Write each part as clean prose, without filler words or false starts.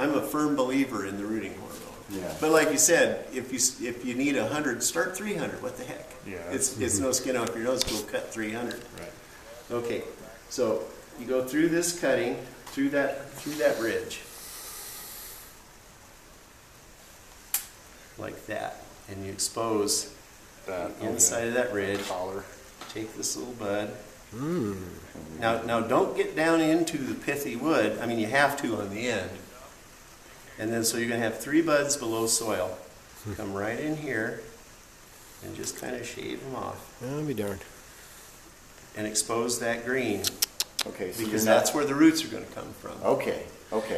I'm a firm believer in the rooting hormone. Yeah. But like you said, if you need 100, start 300. What the heck? Yeah. It's no skin off your nose. Go cut 300. Right. Okay. So you go through this cutting through that ridge like that, and you expose That the inside of that ridge. collar. Take this little bud. Now don't get down into the pithy wood. I mean, you have to on the end. And then so you're going to have 3 buds below soil. Come right in here and just kind of shave them off. I'll be darned. And expose that green, Okay, so because you're not, that's where the roots are going to come from. okay,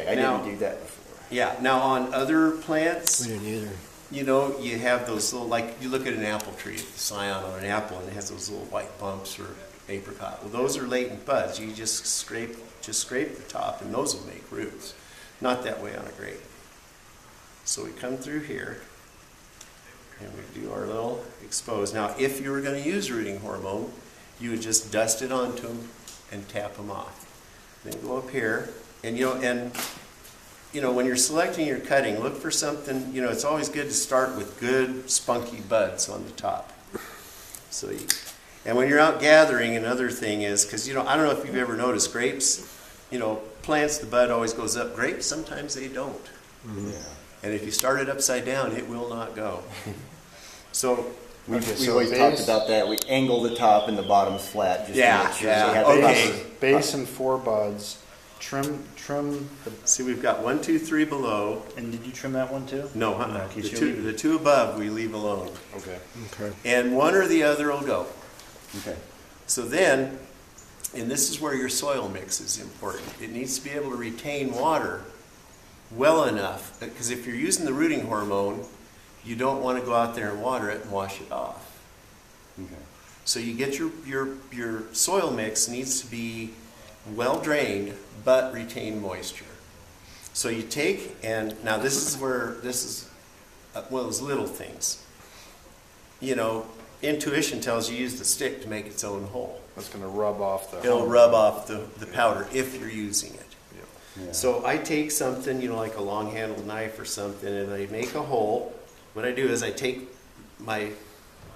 I Now- didn't do that before. Yeah. Now on other plants, We didn't either. you know, you have those little, like you look at an apple tree, the scion on an apple, and it has those little white bumps or apricot. Well, those are latent buds. You just scrape the top, and those will make roots. Not that way on a grape. So we come through here, and we do our little expose. Now, if you were going to use rooting hormone, you would just dust it onto them and tap them off. Then go up here, and when you're selecting your cutting, look for something. You know, it's always good to start with good spunky buds on the top. And when you're out gathering, another thing is, because I don't know if you've ever noticed grapes. Plants, the bud always goes up. Grapes, sometimes they don't. Yeah. And if you start it upside down, it will not go. So, We so always base- talked about that. We angle the top and the bottom's flat. Just Yeah, to make sure yeah, you have okay. the proper- Base and 4 buds. Trim the, see, we've got 1, 2, 3 below. and did you trim that one too? No, No, the keep two, the 2 above we leave alone. Okay. Okay. And one or the other will go. Okay. So then, and this is where your soil mix is important. It needs to be able to retain water well enough, because if you're using the rooting hormone, you don't want to go out there and water it and wash it off. Okay. So you get your soil mix needs to be well drained, but retain moisture. So you take, and now this is one of those little things. Intuition tells you use the stick to make its own hole. That's going to rub off the. It'll rub off the powder if you're using it. Yeah. So I take something, like a long-handled knife or something, and I make a hole. What I do is I take my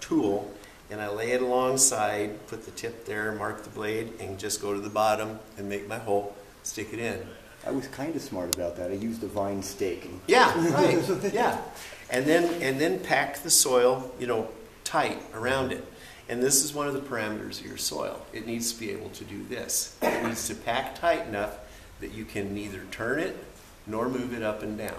tool and I lay it alongside, put the tip there, mark the blade, and just go to the bottom and make my hole, stick it in. I was kind of smart about that. I used a vine stake. And Yeah, right. Yeah, and then pack the soil, tight around it. And this is one of the parameters of your soil. It needs to be able to do this. It needs to pack tight enough that you can neither turn it nor move it up and down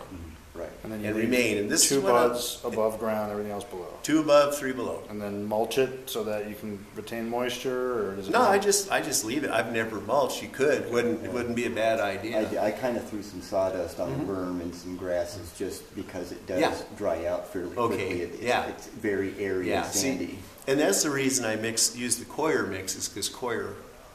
right. And then and leave remain. And this 2 is what I- buds above ground, everything else below. 2 above, 3 below. And then mulch it so that you can retain moisture, or does it? No, I just leave it. I've never mulched. You could. It wouldn't be a bad idea. I kind of threw some sawdust on the berm and some grasses just because it does dry out fairly quickly. It's very airy and sandy. See, and that's the reason I use the coir mix, is because coir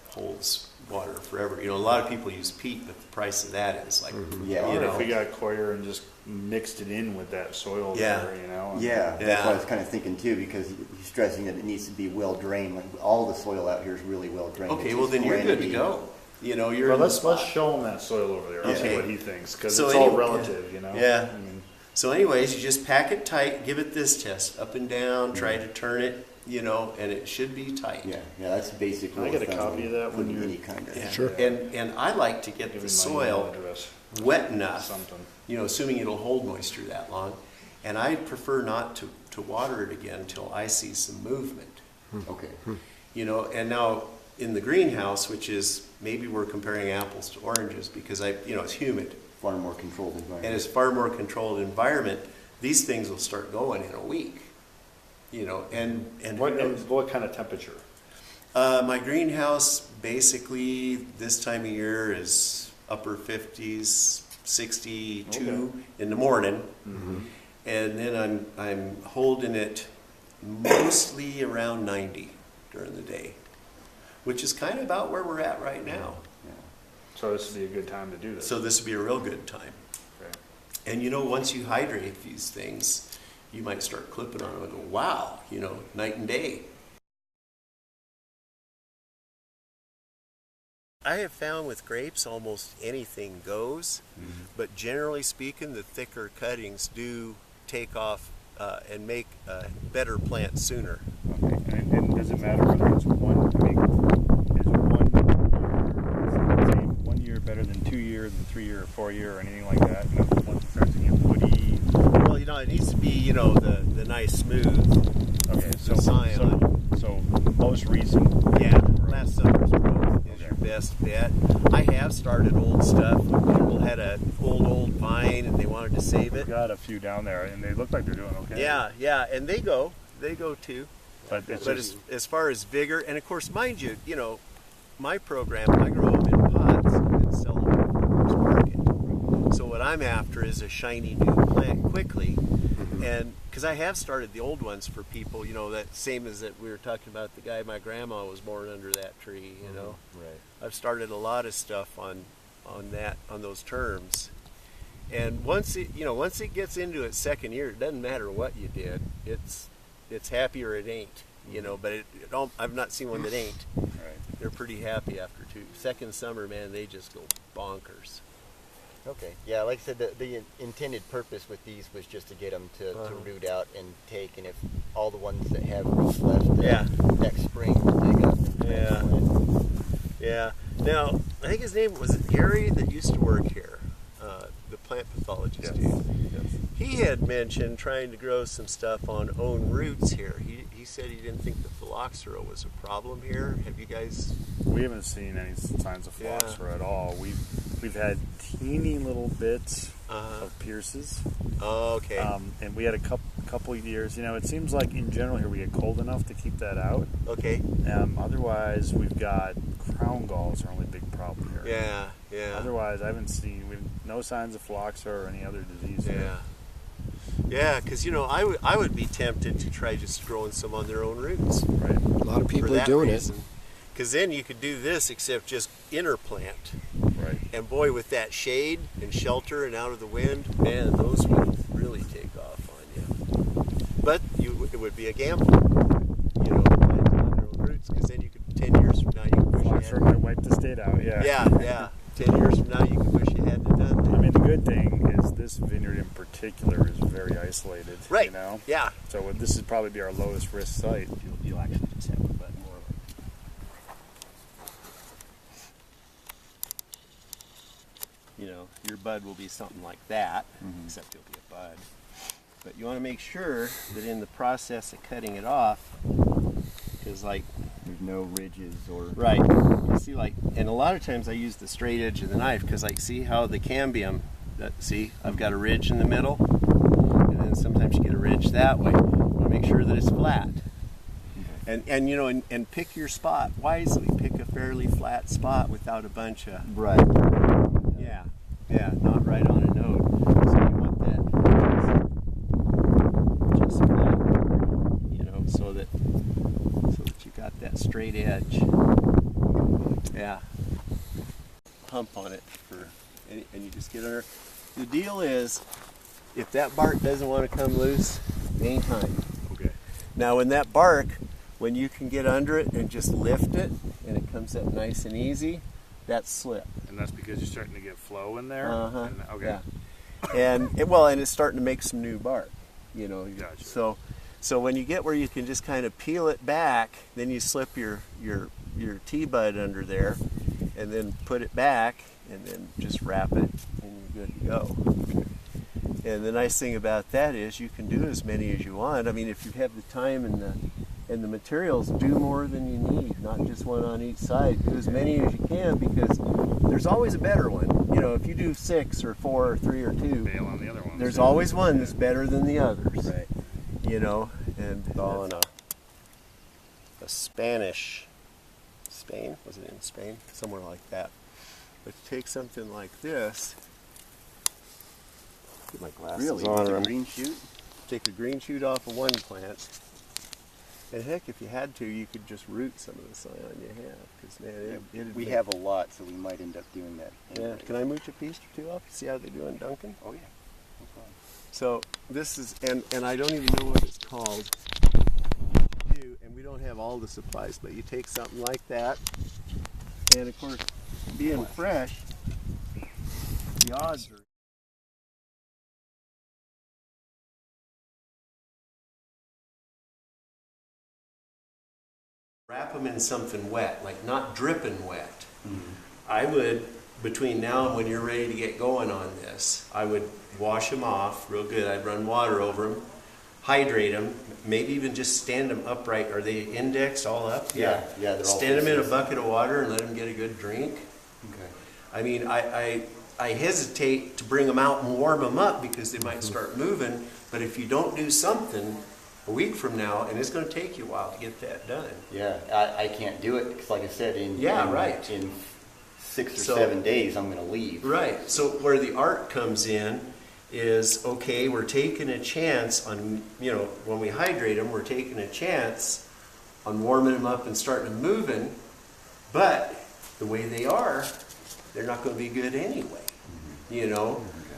holds water forever. A lot of people use peat, but the price of that is like, Yeah. I wonder if we got coir and just mixed it in with that soil Yeah. there, and- Yeah, that's Yeah. what I was kind of thinking too, because he's stressing that it needs to be well drained. Like all the soil out here is really well drained. okay, It's well just then you're good to granity. go. You're Well, in the let's spot. show him that soil over there. I'll see Okay. what he thinks, because So it's all anyway, relative, Yeah. I mean, So anyways, you just pack it tight, give it this test, up and down, try to turn it, and it should be tight. Yeah, that's basically. Can I get a copy of that when you're- any kind of. Yeah. Sure. And I like to get give the him my email soil address. wet enough, Something. assuming it'll hold moisture that long. And I prefer not to water it again until I see some movement. Okay. And now in the greenhouse, which is, maybe we're comparing apples to oranges, because it's humid Far more controlled environment. and it's far more controlled environment. These things will start going in a week. And What kind of temperature? my greenhouse basically this time of year is upper 50s, 62 in the morning, and then I'm holding it mostly around 90 during the day, which is kind of about where we're at right now. Yeah. So this would be a good time to do this. So this would be a real good time. Okay. And once you hydrate these things, you might start clipping on them and go, wow, night and day. I have found with grapes almost anything goes, but generally speaking, the thicker cuttings do take off and make a better plant sooner. Okay. And does it matter whether it's one? I mean, is 1 year better than 2 years, than 3 year, or 4 year, or anything like that? You know, once it starts to get woody. Well, it needs to be the nice smooth. Okay, the scion. So most recent. Yeah, last summer's growth is your best bet. I have started old stuff when people had an old vine and they wanted to save it. We've got a few down there, and they look like they're doing okay. Yeah, and they go too. But as far as vigor, and of course, mind you, my program, I grow them in pots and sell them at the farmer's market. So what I'm after is a shiny new plant quickly, and because I have started the old ones for people, that same as that we were talking about the guy my grandma was born under that tree. Right. I've started a lot of stuff on those terms, and once it gets into its second year, it doesn't matter what you did. It's happy or it ain't, but I've not seen one that ain't. Right. They're pretty happy after second summer, man, they just go bonkers. Okay. Yeah, like I said, the intended purpose with these was just to get them to root out and take, and if all the ones that have roots left next spring will dig up and transplant. Yeah. Now, I think his name was Gary that used to work here, the plant pathologist dude. Yes. He had mentioned trying to grow some stuff on own roots here. He said he didn't think the phylloxera was a problem here. Have you guys? We haven't seen any signs of phylloxera at all. We've had teeny little bits of Pierces. Oh, okay. And we had a couple of years. It seems like in general here we get cold enough to keep that out. Okay. Otherwise, we've got crown galls are only big problem here. Yeah. Otherwise, I haven't seen no signs of phylloxera or any other disease. Yeah, because I would be tempted to try just growing some on their own roots. Right. A lot of people are doing it. Because then you could do this except just interplant. Right. And boy, with that shade and shelter and out of the wind, man, those would really take off on you. But it would be a gamble, plant on their own roots, because then you could 10 years from now you could wish you Phylloxera had. might wipe the state out. Yeah. 10 years from now you could wish you hadn't done that. I mean, the good thing is this vineyard in particular is very isolated. Right. Yeah. So this would probably be our lowest risk site. You'll actually just have a bud more. Your bud will be something like that, except it'll be a bud. But you want to make sure that in the process of cutting it off, because there's no ridges or right, you see and a lot of times I use the straight edge of the knife because see how the cambium, I've got a ridge in the middle, and then sometimes you get a ridge that way. You want to make sure that it's flat. And pick your spot wisely. Pick a fairly flat spot without a bunch of not right on a node. So you want that just flat, so that you got that straight edge. Yeah. Hump on it and you just get under. The deal is, if that bark doesn't want to come loose, it ain't time. Okay. Now, when you can get under it and just lift it, and it comes up nice and easy, that's slip. And that's because you're starting to get flow in there? Okay. Yeah. And it's starting to make some new bark, Gotcha. So when you get where you can just kind of peel it back, then you slip your T-bud under there, and then put it back, and then just wrap it, and you're good to go. And the nice thing about that is you can do as many as you want. I mean, if you have the time and the materials, do more than you need, not just one on each side. Do as many as you can, because there's always a better one. If you do 6 or 4 or 3 or 2, bail on the other ones. there's always one that's better than the others. Right. And it's all in a Spanish, Spain? Was it in Spain? Somewhere like that. But to take something like this, get my glasses Really? on. With a green shoot? Take the green shoot off of one plant. And heck, if you had to, you could just root some of the scion you have. Because man, we have a lot, so we might end up doing that. Yeah. Can I mooch a piece or two off? See how they do in Duncan? Oh yeah. No problem. So this is, and I don't even know what it's called. And we don't have all the supplies, but you take something like that, and of course, being fresh, the odds are. Wrap them in something wet, like not dripping wet. I would, between now and when you're ready to get going on this, I would wash them off real good. I'd run water over them, hydrate them, maybe even just stand them upright. Are they indexed all up? Yeah, they're all stand them in a bucket of water and let them get a good drink. Okay. I mean, I hesitate to bring them out and warm them up because they might start moving, but if you don't do something a week from now, and it's going to take you a while to get that done. Yeah, I can't do it because, like I said, in 6 or 7 days, I'm going to leave. Right. So where the art comes in is, okay, we're taking a chance on, when we hydrate them, we're taking a chance on warming them up and starting them moving, but the way they are, they're not going to be good anyway,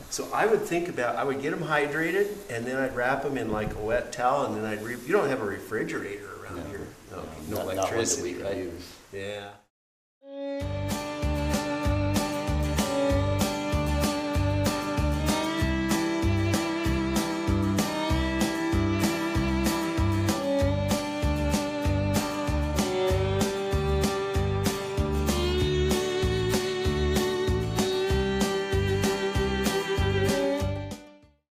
So I would think I would get them hydrated, and then I'd wrap them in like a wet towel, and then you don't have a refrigerator around here. No not electricity, one that we right? could use. Yeah.